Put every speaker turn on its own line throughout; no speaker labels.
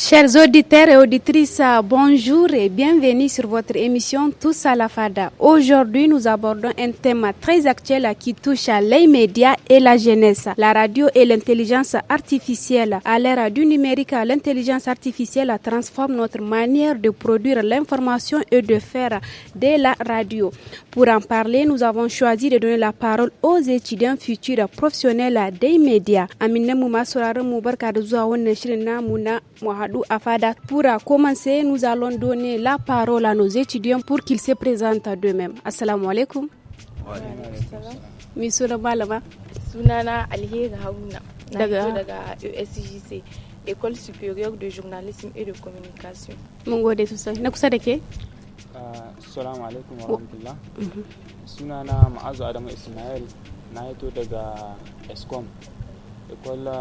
Chers auditeurs et auditrices, bonjour et bienvenue sur votre émission Tous à la Fada. Aujourd'hui, nous abordons un thème très actuel qui touche les médias et la jeunesse, la radio et l'intelligence artificielle. À l'ère du numérique, l'intelligence artificielle transforme notre manière de produire l'information et de faire de la radio. Pour en parler, nous avons choisi de donner la parole aux étudiants futurs professionnels des médias. Amina Mouma sauraron mu barka da zuwa wannan shirin namu na Mohadou Afada. Pour commencer, nous allons donner la parole à nos étudiants pour qu'ils se présentent d'eux-mêmes. Assalamu alaikum.
Wa alaikum salam.
Mi suna malama?
Sunana Alheri Haruna. Daga ESJC, École supérieure de journalisme et de communication.
Mun gode sosai. Na kusa da ke?
Assalamu alaikum wa rahmatullah. Sunana Ma'azu Adamu Ismail, na yato daga ESCOM, École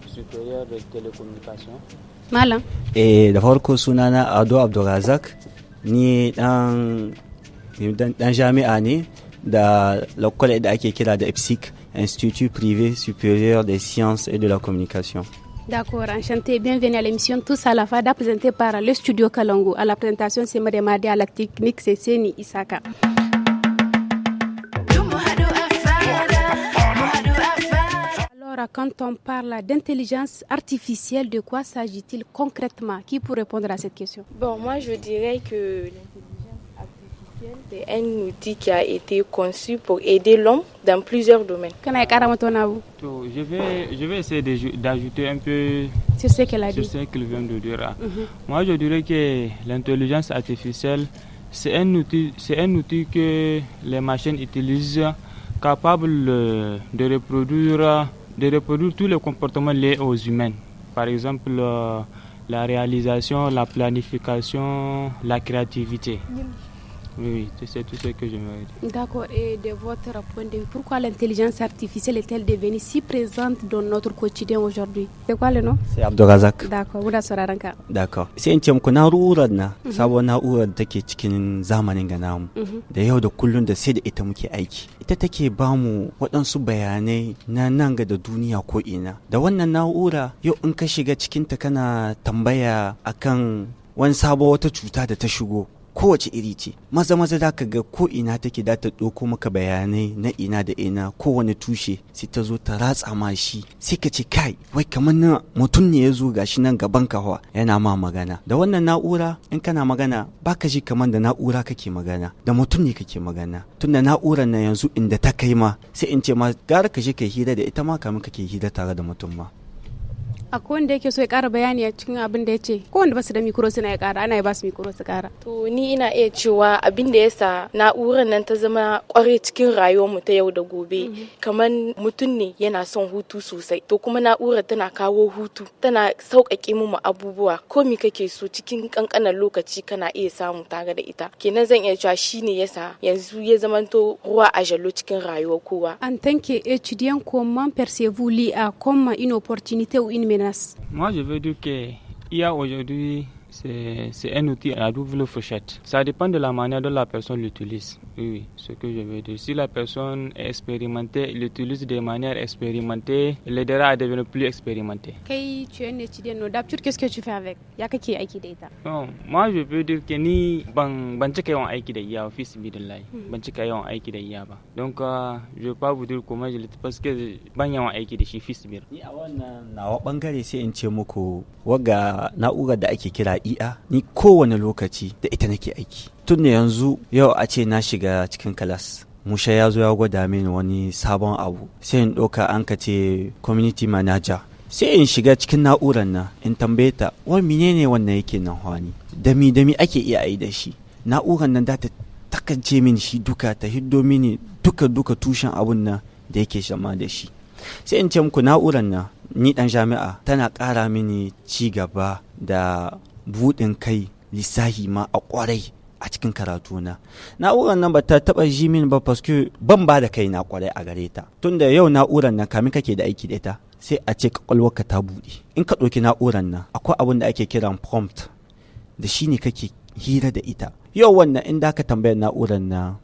supérieure de télécommunication.
Malam.
Da farko sunana Ado Abdulrazak, ni dan jami'a ne da lakwale da ake kira da EPSIC, Institut privé supérieur des sciences et de la communication.
D'accord, enchanté. Bienvenue à l'émission Tous à la Fada présentée par le studio Kalangu. À la présentation, c'est Mariamadi, à la technique, c'est Seni Isaka. Alors, quand on parle d'intelligence artificielle, de quoi s'agit-il concrètement? Qui peut répondre à cette question?
Bon, moi je dirais que l'intelligence artificielle, c'est un outil qui a été conçu pour aider l'homme dans plusieurs domaines.
Je vais essayer d'ajouter un peu
sur ce qu'elle a dit.
Sur ce qu'il vient de dire. Moi, je dirais que l'intelligence artificielle, c'est un outil que les machines utilisent capable de reproduire tous les comportements liés aux humains. Par exemple, la réalisation, la planification, la créativité. Oui, c'est tout ce que je me dis.
D'accord. Et de votre point de vue, pourquoi l'intelligence artificielle est-elle devenue si présente dans notre quotidien aujourd'hui? C'est quoi le nom?
C'est Abdulrazak.
D'accord. Muna sauraron ka.
D'accord. Sai in ce muku na'urar na sabon na'urar da take cikin zamanin ga namu da yau da kullun da sai da ita muke aiki. Ita take ba mu waɗansu bayanai na nan ga da duniya ko ina. Da wannan na'ura yau in ka shiga cikinta kana tambaya akan wani wata cuta da ta shigo. Kowace iri ce maza za ka ga ko ina take da ta ɗauko maka bayanai na ina da ina kowane tushe sai ta zo ta ratsa ma shi sai ka ce kai wai kamar na mutum ne ya zo gashi nan gaban ka yana ma magana da wannan na'ura. In kana magana baka ji kamar da na'ura kake magana da mutum ne kake magana tunda na'urar na yanzu inda ta kai ma sai in ce ma gara ka je ka hira da ita ma kamin kake hira tare da mutum ma.
Akwai wanda yake so ya ƙara bayani a cikin abin da ya ce ko wanda basu da mikro suna ya ƙara ana ya basu mikro su ƙara.
To ni ina iya cewa abin da yasa na'urar nan ta zama ƙware cikin rayuwarmu ta yau da gobe kamar mutum ne yana son hutu sosai to kuma na'urar tana kawo hutu tana sauƙaƙe mu abubuwa ko mi kake so cikin ƙanƙanan lokaci kana iya samu tare da ita kenan zan iya cewa shine yasa yanzu ya zamanto ruwa a jallo cikin rayuwar kowa.
En tant qu'étudiant, comment percevez-vous l'IA comme une opportunité ou une menace?
Moi, je veux dire que IA aujourd'hui, c'est un outil à double fourchette. Ça dépend de la manière dont la personne l'utilise. Oui, ce que je veux dire. Si la personne est expérimentée, l'utilise de manière expérimentée, il l'aidera à devenir plus expérimenté.
Kai, tu es un étudiant d'apture, qu'est-ce que tu fais avec? Ya kake aiki da ita?
Non, moi je veux dire que ni ban cika yawan aiki da IA fi sabilillahi. Ban cika yawan aiki da IA ba. Donc je peux pas vous dire comment je le parce que ban yawan aiki da shi fi sabilillahi.
Ni a wannan nawa bangare sai in ce muku waga na'urar da ake kira IA ni kowane lokaci da ita nake aiki. Tun yanzu yau a ce na shiga cikin kalas musha ya zo ya gwada mini wani sabon abu sai in ɗauka an ka ce community manager sai in shiga cikin na'urar nan in tambaye ta wai menene wannan yake nan hwani dami ake iya yi da shi. Na'urar nan da ta takance mini shi duka ta hiddo mini duka tushen abun nan da yake shama da shi. Sai in ce muku na'urar nan ni dan jami'a tana ƙara mini ci gaba da buɗin kai lissahi ma a ƙwarai a cikin karatuna. Na'urar nan ba ta taɓa ji min ba paske ban ba da kai na ƙwarai a gare ta. Tunda yau na'urar nan kamin kake da aiki da ita sai a ce kwakwalwarka ta buɗe. In ka ɗauki na'urar nan akwai abin da ake kiran prompt da shi ne kake hira da ita. Yau wannan in da ka tambaya na'urar nan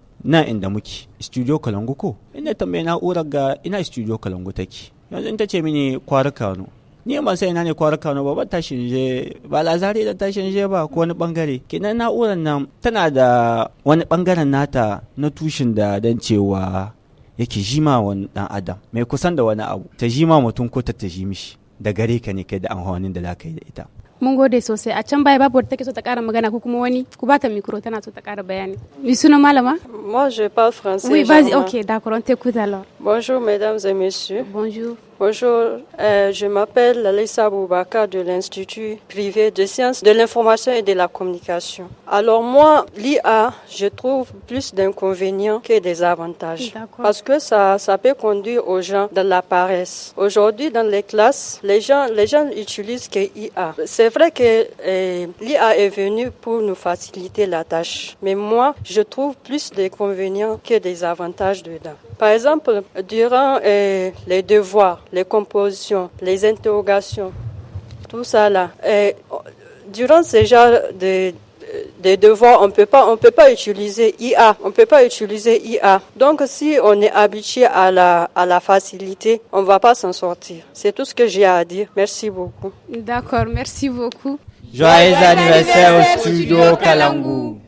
inda muke studio Kalangu ko ina tambaya na'urar ga ina studio Kalangu take. Yanzu in ta ce mini kwara Kano ni ban sai ina ne kwara Kano ba tashin je ba lazare da tashin je ba ko wani bangare kenan na'urar nan tana da wani bangaren nata na tushen da dan cewa yake jima wani dan adam mai kusan da wani abu ta jima mutum ko ta ji mishi da gare ka ne kai da amfanin da zaka yi da ita.
Mun gode sosai. A can baya babu wadda take so ta ƙara magana ko kuma wani ku ba ta micro tana so ta ƙara bayani. Mi sunan malama?
Moi je parle français.
Oui, vas-y. OK, d'accord, on t'écoute alors.
Bonjour mesdames et messieurs.
Bonjour.
Bonjour, je m'appelle Lalissa Boubaka de l'Institut privé de sciences de l'information et de la communication. Alors moi, l'IA, je trouve plus d'inconvénients que des avantages. Parce que ça peut conduire aux gens dans la paresse. Aujourd'hui, dans les classes, les gens utilisent que IA. C'est vrai que l'IA est venue pour nous faciliter la tâche. Mais moi, je trouve plus d'inconvénients que des avantages dedans. Par exemple, durant les devoirs, les compositions, les interrogations, tout ça là. Durant ce genre de devoirs, on peut pas utiliser IA. On peut pas utiliser IA. Donc, si on est habitué à la facilité, on va pas s'en sortir. C'est tout ce que j'ai à dire. Merci beaucoup.
D'accord, merci beaucoup.
Joyeux anniversaire au studio Kalangu.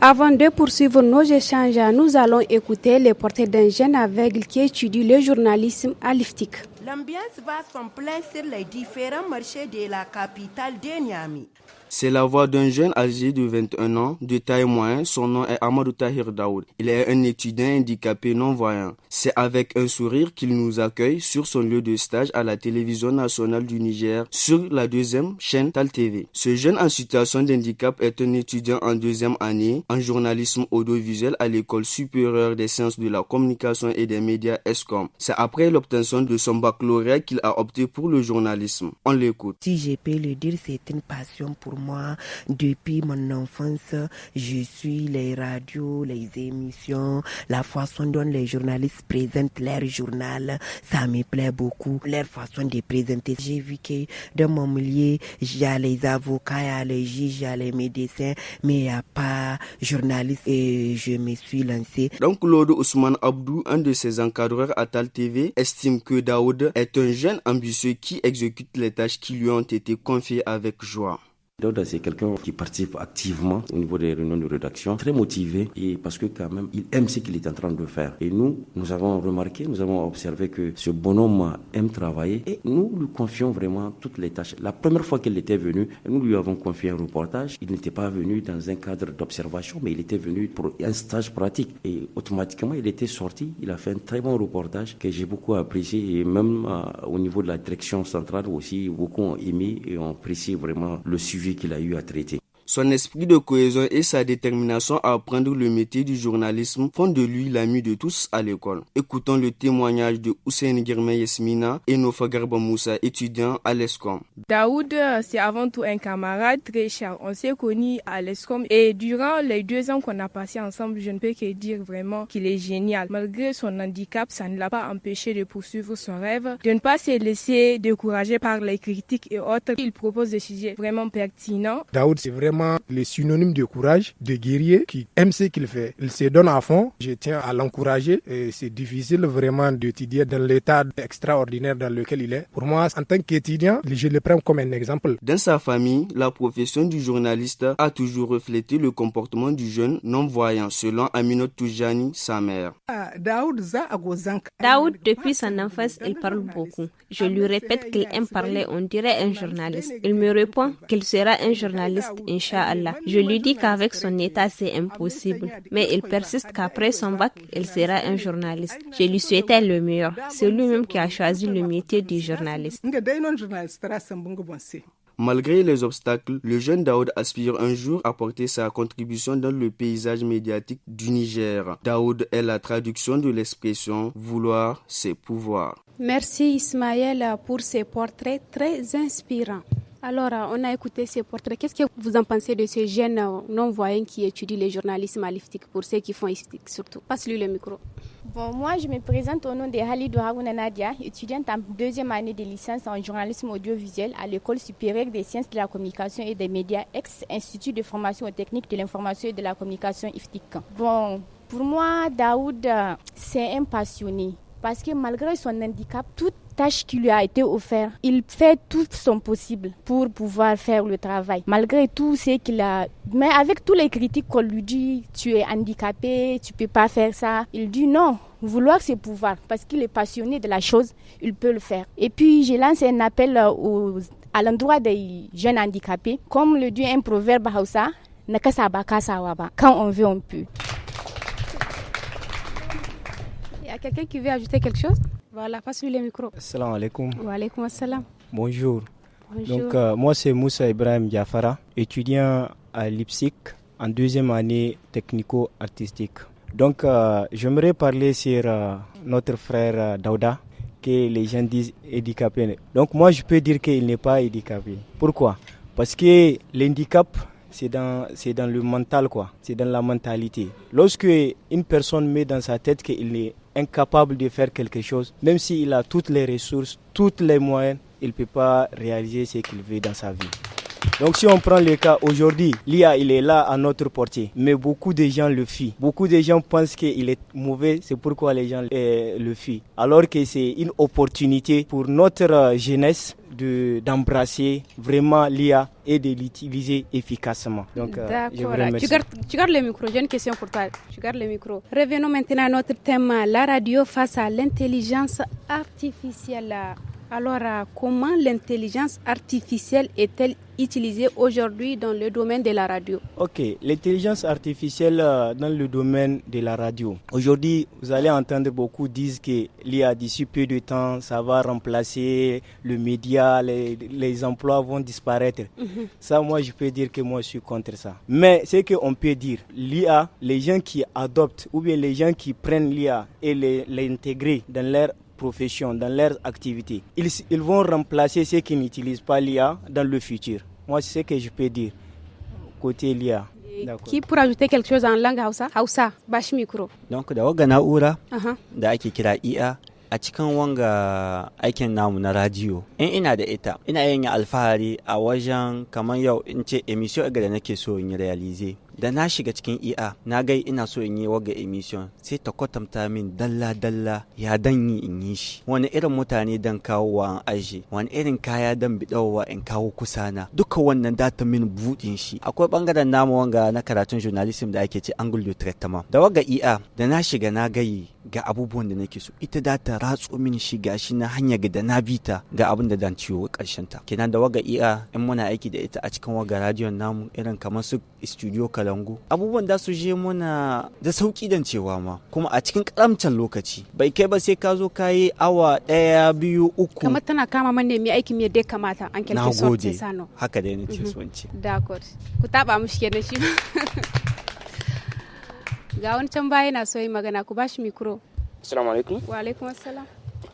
Avant de poursuivre nos échanges, nous allons écouter les portraits d'un jeune aveugle qui étudie le journalisme à l'IFTIC.
L'ambiance va son plein sur les différents marchés de la capitale de Niamey.
C'est la voix d'un jeune âgé de 21 ans, de taille moyenne. Son nom est Amadou Tahir Daoud. Il est un étudiant handicapé non-voyant. C'est avec un sourire qu'il nous accueille sur son lieu de stage à la télévision nationale du Niger, sur la 2e chaîne Tal TV. Ce jeune en situation de handicap est un étudiant en 2e année en journalisme audiovisuel à l'école supérieure des sciences de la communication et des médias ESCOM. C'est après l'obtention de son baccalauréat qu'il a opté pour le journalisme. On l'écoute.
Si je peux le dire, c'est une passion pour moi. Depuis mon enfance, je suis les radios, les émissions, la façon dont les journalistes présentent leur journal, ça me plaît beaucoup, leur façon de présenter. J'ai vu que dans mon milieu, il y a les avocats, il y a les juges, il y a les médecins, mais il n'y a pas journaliste et je me suis lancé.
Donc Claude Ousmane Abdou, un de ses encadreurs à Tal TV, estime que Daoud est un jeune ambitieux qui exécute les tâches qui lui ont été confiées avec joie.
Daouda, c'est quelqu'un qui participe activement au niveau des réunions de rédaction, très motivé et parce que quand même, il aime ce qu'il est en train de faire. Et nous avons remarqué, nous avons observé que ce bonhomme aime travailler et nous lui confions vraiment toutes les tâches. La première fois qu'il était venu, nous lui avons confié un reportage. Il n'était pas venu dans un cadre d'observation, mais il était venu pour un stage pratique. Et automatiquement, il était sorti. Il a fait un très bon reportage que j'ai beaucoup apprécié et même au niveau de la direction centrale aussi, beaucoup ont aimé et ont apprécié vraiment le suivi qu'il a eu à traiter.
Son esprit de cohésion et sa détermination à apprendre le métier du journalisme font de lui l'ami de tous à l'école. Écoutons le témoignage de Hussein Girmay Yasmina et Nofa Garba Moussa, étudiant à l'ESCOM.
Daoud, c'est avant tout un camarade très cher. On s'est connus à l'ESCOM et durant les 2 ans qu'on a passé ensemble, je ne peux que dire vraiment qu'il est génial. Malgré son handicap, ça ne l'a pas empêché de poursuivre son rêve, de ne pas se laisser décourager par les critiques et autres. Il propose des sujets vraiment pertinents.
Daoud, c'est vraiment le synonyme de courage, de guerrier qui aime ce qu'il fait. Il se donne à fond. Je tiens à l'encourager et c'est difficile vraiment d'étudier dans l'état extraordinaire dans lequel il est. Pour moi, en tant qu'étudiant, je le prends comme un exemple.
Dans sa famille, la profession du journaliste a toujours reflété le comportement du jeune non-voyant, selon Aminot Toujani, sa mère.
Daoud, depuis son enfance, il parle beaucoup. Je lui répète qu'il aime parler, on dirait un journaliste. Il me répond qu'il sera un journaliste, Inch'Allah. Je lui dis qu'avec son état, c'est impossible. Mais il persiste qu'après son bac, il sera un journaliste. Je lui souhaitais le meilleur. C'est lui-même qui a choisi le métier du journaliste.
Malgré les obstacles, le jeune Daoud aspire un jour à porter sa contribution dans le paysage médiatique du Niger. Daoud est la traduction de l'expression « vouloir, c'est pouvoir ».
Merci Ismaël pour ces portraits très inspirants. Alors, on a écouté ces portraits. Qu'est-ce que vous en pensez de ce jeune non-voyant qui étudie le journalisme à l'IFTIC, pour ceux qui font IFTIC surtout? Passe-lui le micro.
Bon, moi, je me présente au nom de Halidou Harouna Nadia, étudiante en 2e année de licence en journalisme audiovisuel à l'École supérieure des sciences de la communication et des médias, ex-institut de formation aux techniques de l'information et de la communication IFTIC. Bon, pour moi, Daoud, c'est un passionné. Parce que malgré son handicap, toute tâche qui lui a été offerte, il fait tout son possible pour pouvoir faire le travail. Malgré tout ce qu'il a, mais avec tous les critiques qu'on lui dit, tu es handicapé, tu peux pas faire ça, il dit non. Vouloir c'est pouvoir, parce qu'il est passionné de la chose, il peut le faire. Et puis je lance un appel à l'endroit des jeunes handicapés. Comme le dit un proverbe Hausa, quand on veut, on peut.
Il y a quelqu'un qui veut ajouter quelque chose? Voilà, passe-lui le micro.
Assalamu alaikum.
Wa alaikum assalam.
Bonjour.
Bonjour.
Donc, moi, c'est Moussa Ibrahim Diafara, étudiant à l'IPSIC en deuxième année technico-artistique. Donc, j'aimerais parler sur notre frère Daouda, que les gens disent handicapé. Donc, moi, je peux dire qu'il n'est pas handicapé. Pourquoi? Parce que l'handicap, c'est dans le mental, quoi. C'est dans la mentalité. Lorsque une personne met dans sa tête qu'il est incapable de faire quelque chose, même s'il a toutes les ressources, tous les moyens, il ne peut pas réaliser ce qu'il veut dans sa vie. Donc si on prend le cas aujourd'hui, l'IA il est là à notre portée, mais beaucoup de gens le fuient. Beaucoup de gens pensent qu'il est mauvais, c'est pourquoi les gens le fuient. Alors que c'est une opportunité pour notre jeunesse d'embrasser vraiment l'IA et de l'utiliser efficacement. Donc, je vous remercie.
Tu gardes le micro, j'ai une question pour toi. Tu gardes le micro. Revenons maintenant à notre thème, la radio face à l'intelligence artificielle. Alors, comment l'intelligence artificielle est-elle utilisée aujourd'hui dans le domaine de la radio?
Ok, l'intelligence artificielle dans le domaine de la radio. Aujourd'hui, vous allez entendre beaucoup dire que l'IA d'ici peu de temps, ça va remplacer le média, les emplois vont disparaître. Ça, moi, je peux dire que moi, je suis contre ça. Mais ce qu'on peut dire, l'IA, les gens qui adoptent ou bien les gens qui prennent l'IA et l'intégrer dans leur profession, dans leurs activités, ils vont remplacer ceux qui n'utilisent pas l'IA dans le futur. Moi, c'est ce que je peux dire côté l'IA.
Qui pourrait ajouter quelque chose en langue Hausa? Hausa, bashi micro.
Donc da waga na'ura da ake kira IA a cikin wanga aikin namu na radio, in ina da ita ina yin alfahari a wajen kamar yau in ce emission ga da nake so in realize. Da na shiga cikin IA na gai ina so in yi waga emission sai ta kwatanta min dalla ya dan yi in yi shi, wani irin mutane dan kawo wa an aji, wani irin kaya dan bidawa in kawo kusana, duka wannan data min budin shi. Akwai bangaren namu wanga na karatun journalism da ake ce angle de traitement. Da waga IA da na shiga na gai ga abubuwan da nake so, ita data ratso min shi gashi na hanya ga da na bita ga abin da dan ciwo karshen ta. Kenan da waga IA in muna aiki da ita a cikin waga radio namu irin kamar su studio Kalangu, abubuwan da su je muna da sauki dan cewa ma, kuma a cikin karamcin lokaci bai kai ba sai ka zo kayi awa 1 2 3.
Kamar tana kama manne mai aikin me da kamata an quelque sorte c'est ça non?
Haka dai nace so in ce.
D'accord. Ku taba mushi kenan shi. Ga wani can baya na so yi magana, ku bashi micro.
Assalamu alaikum.
Wa alaikum assalam.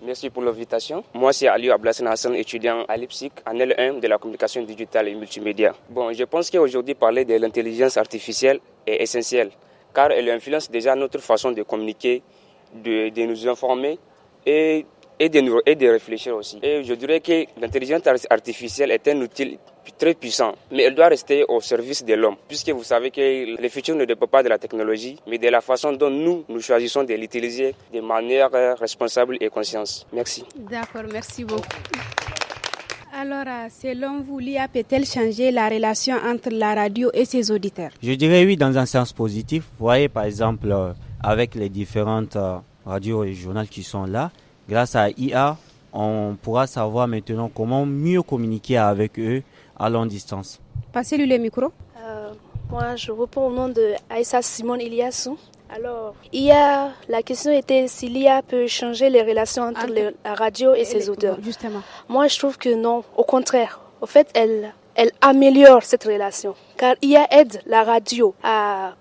Merci pour l'invitation. Moi, c'est Aliou Ablassane Hassan, étudiant à l'IPSIC, en L1 de la communication digitale et multimédia. Bon, je pense qu'aujourd'hui, parler de l'intelligence artificielle est essentiel, car elle influence déjà notre façon de communiquer, de nous informer et de réfléchir aussi. Et je dirais que l'intelligence artificielle est un outil très puissant, mais elle doit rester au service de l'homme, puisque vous savez que le futur ne dépend pas de la technologie, mais de la façon dont nous choisissons de l'utiliser de manière responsable et consciente. Merci.
D'accord, merci beaucoup. Alors, selon vous, l'IA peut-elle changer la relation entre la radio et ses auditeurs?
Je dirais oui, dans un sens positif. Vous voyez, par exemple, avec les différentes radios et journaux qui sont là, grâce à IA, on pourra savoir maintenant comment mieux communiquer avec eux à longue distance.
Passez-lui le micro.
Moi, je réponds au nom de Aïssa Simone Iliassou. Alors, la question était si l'IA peut changer les relations entre la radio et ses auteurs.
Justement.
Moi, je trouve que non. Au contraire. Au fait, elle améliore cette relation. Car IA aide la radio à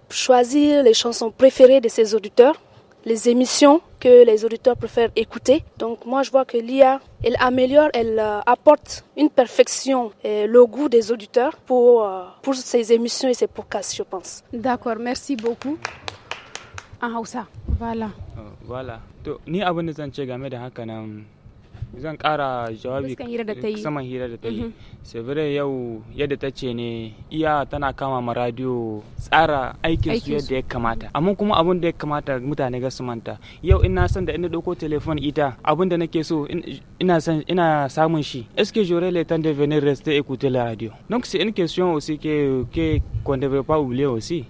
choisir les chansons préférées de ses auditeurs, les émissions que les auditeurs préfèrent écouter. Donc moi je vois que l'IA, elle améliore, elle apporte une perfection et le goût des auditeurs pour ces émissions et ces podcasts, je pense.
D'accord, merci beaucoup. En Hausa, voilà.
Voilà. To ni abin da zan ce game da haka nan zan kara jawabi saman hira da ta yi. Sevire yau yadda ta ce ne iya tana kama ma radio tsara aikin su yadda ya kamata, amma kuma abun da ya kamata mutane ga su manta. Yau ina son da ina dauko telefon ita abun da nake so ina samun shi. Est-ce que j'aurai le temps de venir rester écouter la radio? Donc c'est une question aussi qu'on ne devrait pas oublier aussi.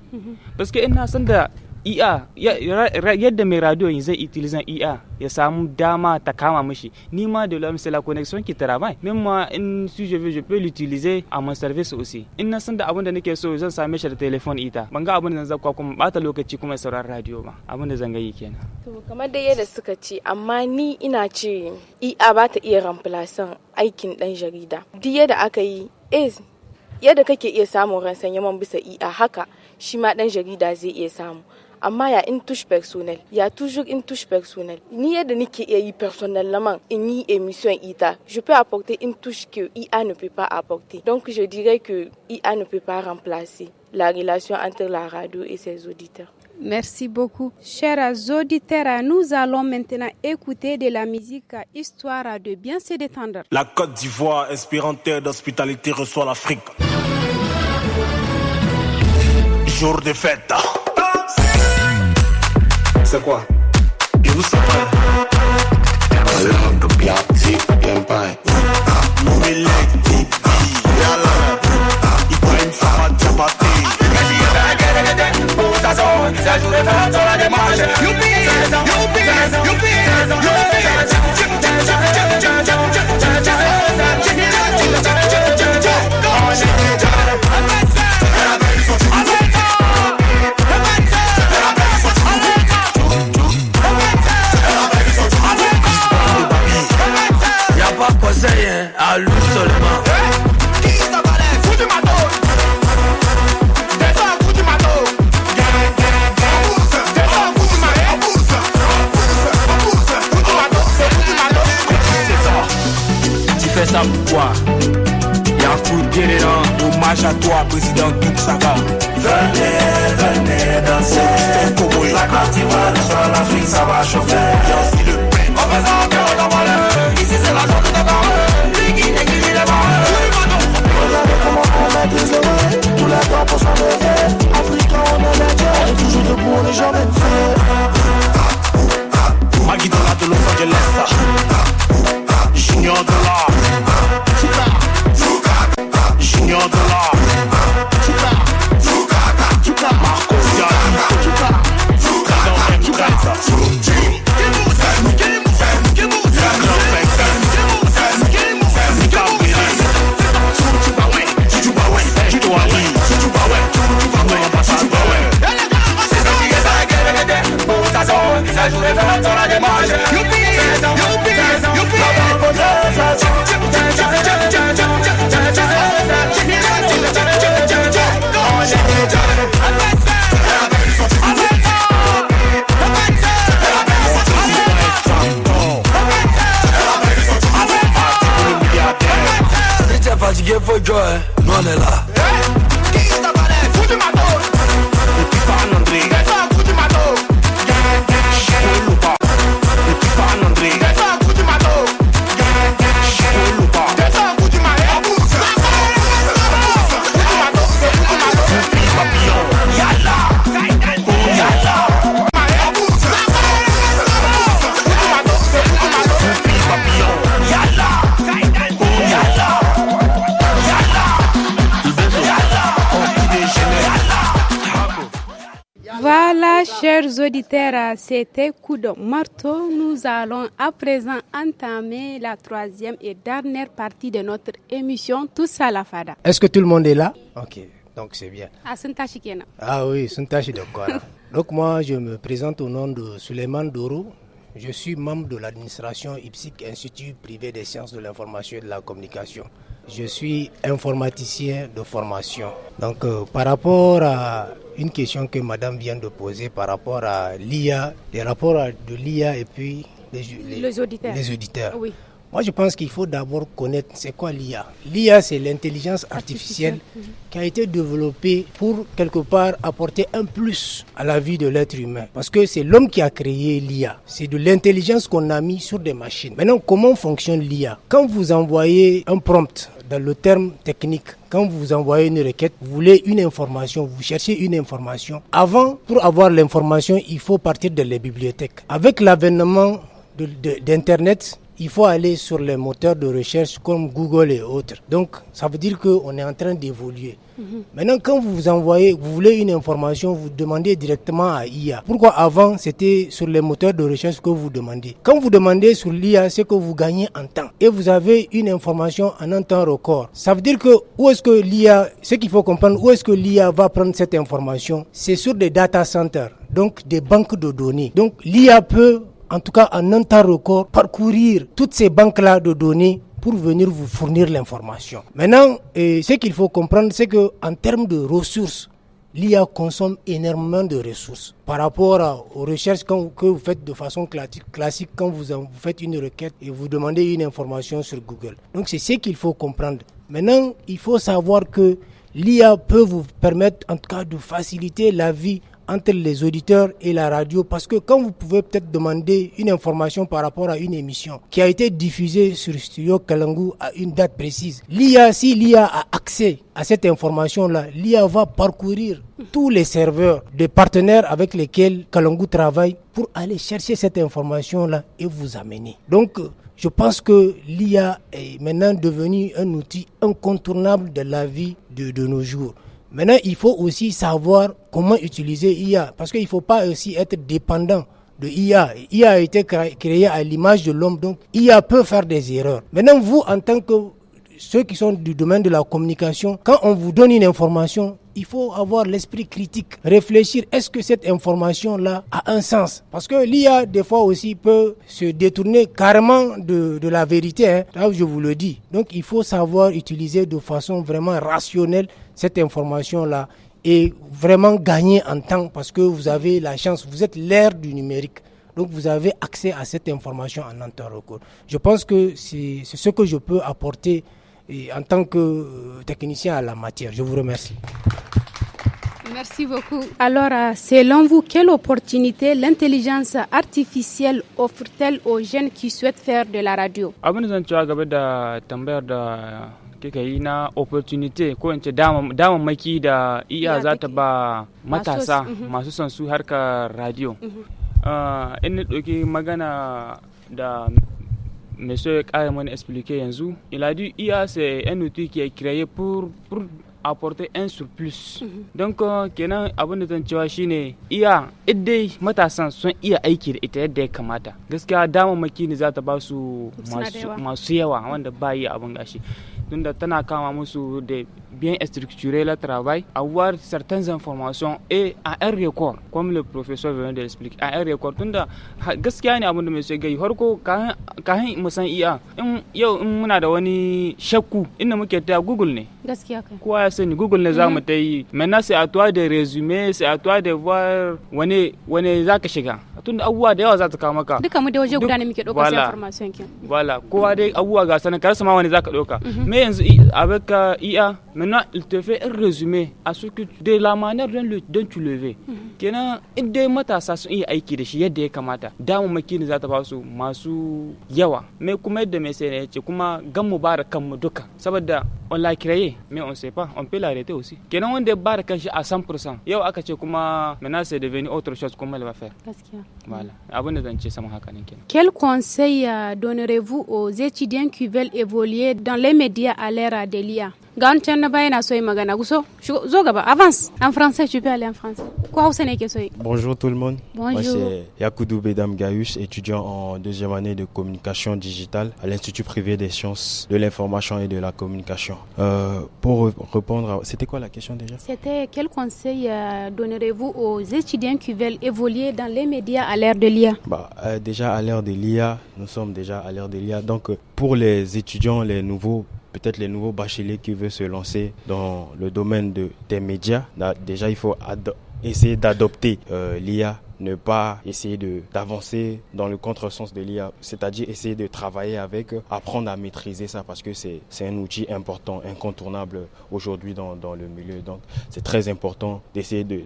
Parce que ina son da IA yadda mai radio zai utilise IA ya samu dama ta kama mishi. Ni ma de l'homme c'est la connexion qui travaille. Même moi si je veux je peux l'utiliser à mon service aussi. In na san da abin da nake so zan same shi da telefon ita. Ban ga abin da zan zakwa kuma bata lokaci kuma sauraron radio ba. Abin da zan ga yi kenan.
To kamar da yadda suka ce, amma ni ina ce IA ba ta iya remplacer aikin dan jarida. Duk yadda aka yi yadda kake iya samun renseignement bisa IA haka shi ma dan jarida zai iya samu. Amma il y a une touche personnelle. Il y a toujours une touche personnelle. Ni yadda nake iya yi personnellement in yi émission ita, je peux apporter une touche que IA ne peut pas apporter. Donc je dirais que IA ne peut pas remplacer la relation entre la radio et ses auditeurs.
Merci beaucoup. Chers auditeurs, nous allons maintenant écouter de la musique histoire de bien se détendre.
La Côte d'Ivoire, inspirante terre d'hospitalité, reçoit l'Afrique. Jour de fête. C'est quoi? Et vous savez?
À lui seulement. Qui t'a balai? Fous du matos. Descends, fous du matos. Descends, fous du matos. Fous du matos. Tu fais ça pourquoi? Y'a un coup de pied dedans. Hommage à toi, président Douk Saga. Venez danser. La Côte d'Ivoire, sur l'Afrique, ça va chauffer. Y'a aussi le pain. On fait ça en cœur dans mon lèvre. Ici c'est la journée de parole. Tous les temps pour s'en lever. Africain, on est les dieux. On est toujours debout, on n'est jamais fait. Maggie Dollar de Los Angeles. Junior Dollar. Junior Dollar. Marco Ziani. Fatigué, faut jouer, nous on est là. Qui t'a balai? Fous du matos. Et puis Fan André. Descends, fous du matos. Loupa. Et puis Fan André. Descends, fous du matos. Loupa. Descends, fous du matos. Papillon. Yalla. Yalla.
Voilà, chers auditeurs, c'était Coup de marteau. Nous allons à présent entamer la troisième et dernière partie de notre émission Tous à la Fada.
Est-ce que tout le monde est là? Ok, donc c'est bien.
Ah
oui, Suntashi Dokora. Donc moi, je me présente au nom de Suleiman Doro. Je suis membre de l'administration IPSIC, Institut privé des sciences de l'information et de la communication. Je suis informaticien de formation. Donc par rapport à une question que madame vient de poser par rapport à l'IA, les rapports de l'IA et puis les auditeurs.
Oui.
Moi, je pense qu'il faut d'abord connaître c'est quoi l'IA. L'IA, c'est l'intelligence artificielle qui a été développée pour, quelque part, apporter un plus à la vie de l'être humain. Parce que c'est l'homme qui a créé l'IA. C'est de l'intelligence qu'on a mis sur des machines. Maintenant, comment fonctionne l'IA? Quand vous envoyez un prompt, dans le terme technique, quand vous envoyez une requête, vous voulez une information, vous cherchez une information. Avant, pour avoir l'information, il faut partir de les bibliothèques. Avec l'avènement d'Internet, il faut aller sur les moteurs de recherche comme Google et autres. Donc, ça veut dire qu'on est en train d'évoluer. Maintenant, quand vous voulez une information, vous demandez directement à IA. Pourquoi avant, c'était sur les moteurs de recherche que vous demandez? Quand vous demandez sur l'IA, c'est que vous gagnez en temps. Et vous avez une information en un temps record. Ça veut dire que où est-ce que l'IA, ce qu'il faut comprendre, où est-ce que l'IA va prendre cette information? C'est sur des data centers, donc des banques de données. Donc, l'IA peut, en tout cas en un temps record, parcourir toutes ces banques-là de données pour venir vous fournir l'information. Maintenant, ce qu'il faut comprendre, c'est qu'en termes de ressources, l'IA consomme énormément de ressources. Par rapport aux recherches que vous faites de façon classique quand vous faites une requête et vous demandez une information sur Google. Donc c'est ce qu'il faut comprendre. Maintenant, il faut savoir que l'IA peut vous permettre en tout cas de faciliter la vie entre les auditeurs et la radio, parce que quand vous pouvez peut-être demander une information par rapport à une émission qui a été diffusée sur Studio Kalangu à une date précise, si l'IA a accès à cette information-là, l'IA va parcourir tous les serveurs des partenaires avec lesquels Kalangu travaille pour aller chercher cette information-là et vous amener. Donc, je pense que l'IA est maintenant devenu un outil incontournable de la vie de nos jours. Maintenant, il faut aussi savoir comment utiliser IA, parce qu'il ne faut pas aussi être dépendant de IA. IA a été créé à l'image de l'homme, donc IA peut faire des erreurs. Maintenant, vous, en tant que ceux qui sont du domaine de la communication, quand on vous donne une information, il faut avoir l'esprit critique, réfléchir, est-ce que cette information-là a un sens? Parce que l'IA, des fois aussi, peut se détourner carrément de la vérité, là où je vous le dis. Donc, il faut savoir utiliser de façon vraiment rationnelle cette information-là et vraiment gagner en temps, parce que vous avez la chance, vous êtes l'ère du numérique. Donc, vous avez accès à cette information en un temps record. Je pense que c'est ce que je peux apporter en tant que technicien à la matière. Je vous remercie.
Merci beaucoup. Alors, selon vous, quelle opportunité l'intelligence artificielle offre-t-elle aux jeunes qui souhaitent faire de la radio?
Abin da zan cewa gaba da tambayar da kika yi na opportunity ko in ce damammaki da iya za ta ba matasa masu son su harkar radio. In na ɗauki magana da Monsieur Kayamani expliqué yanzu, il a dit IA c'est un outil qui est créé pour apporter un surplus. Donc kenan abin da zan cewa shine iya idai matasan sun iya aiki da ita yadda ya kamata. Gaskiya damammaki ne za ta ba su masu yawa wanda ba yi abin gashi. Tunda tana kama musu de bien structurer le travail, avoir certaines informations et à un record, comme le professeur vient de l'expliquer, à un record. Tunda gaskiya ne abin da mai sai gai harko kahin mu san iya yau in muna da wani shakku inda muke ta Google ne.
Gaskiya kai.
Kowa ya sani Google ne za mu ta yi. Maintenant c'est à toi de résumer, c'est à toi de voir wane za ka shiga. Tunda abubuwa da yawa za ta kawo maka.
Duka mu da waje guda ne muke ɗaukar information kin.
Voilà, kowa dai abubuwa ga sanan karsa ma wani za ka ɗauka. Mais yanzu avec IA, maintenant il te fait un résumé à ce que de la manière dont tu le veux. Kenan in dai matasa sun iya aiki da shi yadda ya kamata, damammaki ne za ta ba su masu yawa. Mais kuma yadda mai sai ya ce kuma gan mu bara kanmu duka, saboda on l'a créé mais on sait pas, on peut l'arrêter aussi. Kenan wanda ya bara kanshi à 100%, yau aka ce kuma maintenant c'est devenu autre chose, comment il va faire?
Gaskiya.
Voilà, abin da zan ce sama haka nan kenan.
Quel conseil donnerez-vous aux étudiants qui veulent évoluer dans les médias à l'ère de l'IA? Avance en français, tu peux aller en français.
Bonjour tout le monde.
Bonjour.
Moi c'est Yakoudou Bedam Gayus, étudiant en deuxième année de communication digitale à l'Institut privé des sciences de l'information et de la communication. Pour répondre, c'était quoi la question déjà?
C'était quel conseil donnerez-vous aux étudiants qui veulent évoluer dans les médias à l'ère de l'IA?
Déjà à l'ère de l'IA, nous sommes déjà à l'ère de l'IA. Donc pour les étudiants, peut-être les nouveaux bacheliers qui veulent se lancer dans le domaine des médias, déjà il faut essayer d'adopter l'IA ne pas essayer d'avancer dans le contresens de l'IA, c'est-à-dire essayer de travailler avec, apprendre à maîtriser ça parce que c'est un outil important, incontournable aujourd'hui dans le milieu. Donc c'est très important d'essayer de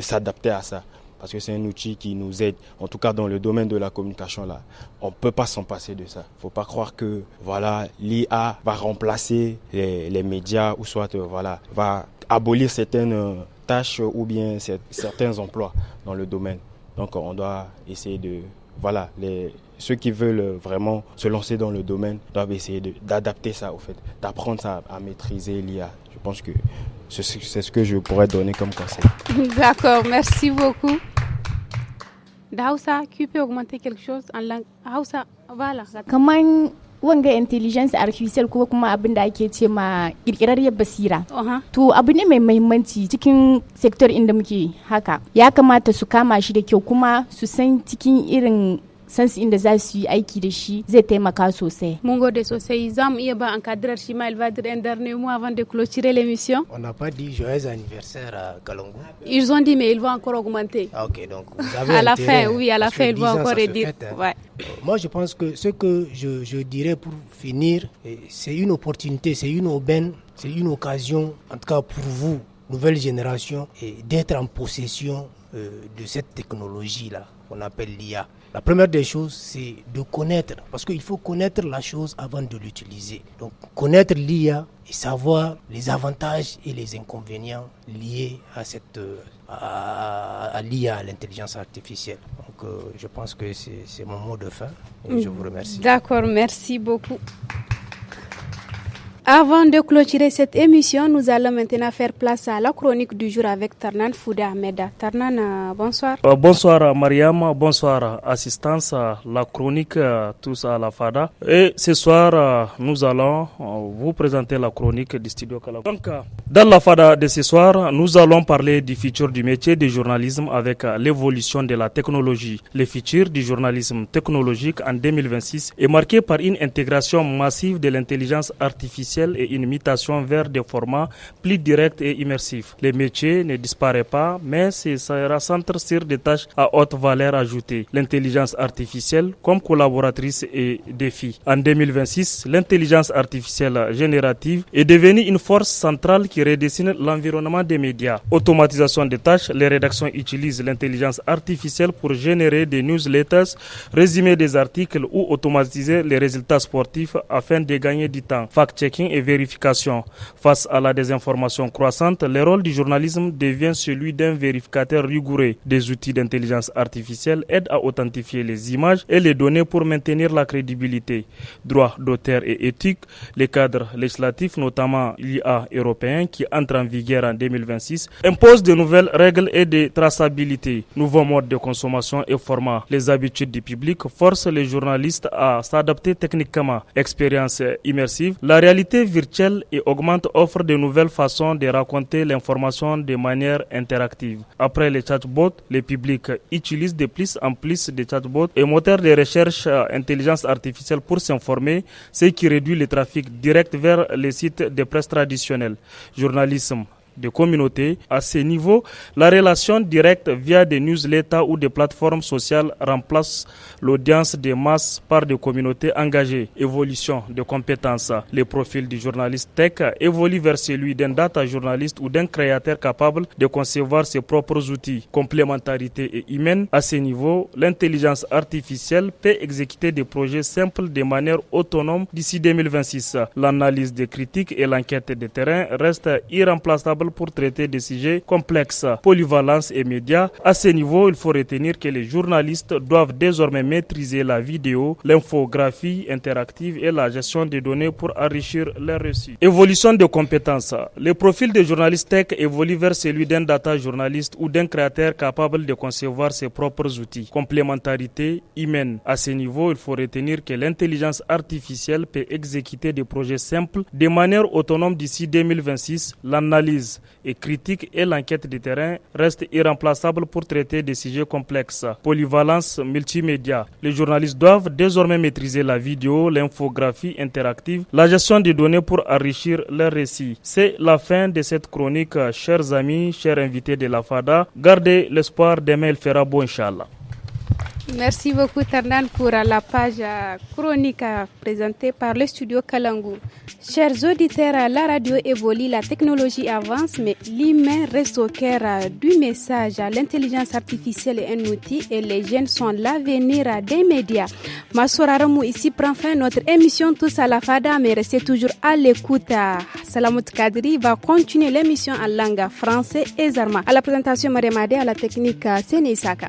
s'adapter à ça. Parce que c'est un outil qui nous aide, en tout cas dans le domaine de la communication là. On ne peut pas s'en passer de ça. Il ne faut pas croire que l'IA va remplacer les médias ou soit va abolir certaines tâches ou bien certains emplois dans le domaine. Donc on doit essayer ceux qui veulent vraiment se lancer dans le domaine doivent essayer d'adapter ça au fait, d'apprendre ça à maîtriser l'IA. Je pense que c'est ce que je pourrais donner comme conseil.
D'accord, merci beaucoup. Hausa, qui peut augmenter quelque chose en langue Hausa? Voilà.
Comment wanga intelligence artificial ko kuma abin da ake ce ma kirkirarriyar basira to abu ne mai muhimmanci cikin sector inda muke haka ya kamata su kama shi da kyau kuma su san cikin irin sans inda za su yi aiki da shi zai taimaka sosai.
Mun gode sosai, za mu iya ba an kadirar shi ma il va dire un dernier mot avant de clôturer l'émission.
On n'a pas dit joyeux anniversaire à Kalongo.
Ils ont dit mais ils vont encore augmenter.
Ah, ok, donc vous avez
à la fin, oui, à la fin ils vont encore dire. Ouais.
Moi je pense que ce que je dirais pour finir, c'est une opportunité, c'est une aubaine, c'est une occasion, en tout cas pour vous, nouvelle génération, d'être en possession de cette technologie-là qu'on appelle l'IA. La première des choses, c'est de connaître, parce qu'il faut connaître la chose avant de l'utiliser. Donc, connaître l'IA et savoir les avantages et les inconvénients liés à l'IA, à l'intelligence artificielle. Donc, je pense que c'est mon mot de fin et je vous remercie.
D'accord, merci beaucoup. Avant de clôturer cette émission, nous allons maintenant faire place à la chronique du jour avec Tarnan Fouda Ahmeda. Tarnan, bonsoir.
Bonsoir Mariam, bonsoir assistance, la chronique tous à la FADA. Et ce soir, nous allons vous présenter la chronique du studio Kala. Donc, dans la FADA de ce soir, nous allons parler du futur du métier de journalisme avec l'évolution de la technologie. Le futur du journalisme technologique en 2026 est marqué par une intégration massive de l'intelligence artificielle et une mutation vers des formats plus directs et immersifs. Les métiers ne disparaissent pas, mais se recentrent sur des tâches à haute valeur ajoutée. L'intelligence artificielle comme collaboratrice et défi. En 2026, l'intelligence artificielle générative est devenue une force centrale qui redessine l'environnement des médias. Automatisation des tâches, les rédactions utilisent l'intelligence artificielle pour générer des newsletters, résumer des articles ou automatiser les résultats sportifs afin de gagner du temps. Fact-checking et vérification. Face à la désinformation croissante, le rôle du journalisme devient celui d'un vérificateur rigoureux. Des outils d'intelligence artificielle aident à authentifier les images et les données pour maintenir la crédibilité. Droit d'auteur et éthique, les cadres législatifs, notamment l'IA européen qui entre en vigueur en 2026, imposent de nouvelles règles et de traçabilité. Nouveaux modes de consommation et formats. Les habitudes du public forcent les journalistes à s'adapter techniquement. Expérience immersive, la réalité virtuelle et augmente offre de nouvelles façons de raconter l'information de manière interactive. Après les chatbots, le public utilise de plus en plus de chatbots et moteurs de recherche intelligence artificielle pour s'informer, ce qui réduit le trafic direct vers les sites de presse traditionnels. Journalisme de communauté. À ce niveau, la relation directe via des newsletters ou des plateformes sociales remplace l'audience des masses par des communautés engagées. Évolution de compétences. Le profil du journaliste tech évolue vers celui d'un data journaliste ou d'un créateur capable de concevoir ses propres outils. Complémentarité et humaine. À ce niveau, l'intelligence artificielle peut exécuter des projets simples de manière autonome d'ici 2026. L'analyse des critiques et l'enquête de terrain restent irremplaçables pour traiter des sujets complexes. Polyvalence et médias. À ce niveau, il faut retenir que les journalistes doivent désormais maîtriser la vidéo, l'infographie interactive et la gestion des données pour enrichir leurs récits. Évolution de compétences. Le profil des journalistes tech évolue vers celui d'un data journaliste ou d'un créateur capable de concevoir ses propres outils. Complémentarité humaine. À ce niveau, il faut retenir que l'intelligence artificielle peut exécuter des projets simples de manière autonome d'ici 2026. L'analyse l'analyse et critique et l'enquête de terrain restent irremplaçables pour traiter des sujets complexes. Polyvalence multimédia. Les journalistes doivent désormais maîtriser la vidéo, l'infographie interactive, la gestion des données pour enrichir leurs récits. C'est la fin de cette chronique, chers amis, chers invités de la FADA. Gardez l'espoir, demain il fera beau, Inch'Allah.
Merci beaucoup Tarnan pour la page chronique présentée par le studio Kalangu. Chers auditeurs, la radio évolue, la technologie avance, mais l'humain reste au cœur du message. L'intelligence artificielle est un outil et les jeunes sont l'avenir des médias. Massouraramou ici prend fin notre émission Tous à la Fada, mais restez toujours à l'écoute. Salamout Kadri va continuer l'émission en langue française et zarma. À la présentation, Mariamade, à la technique, Séné Isaka.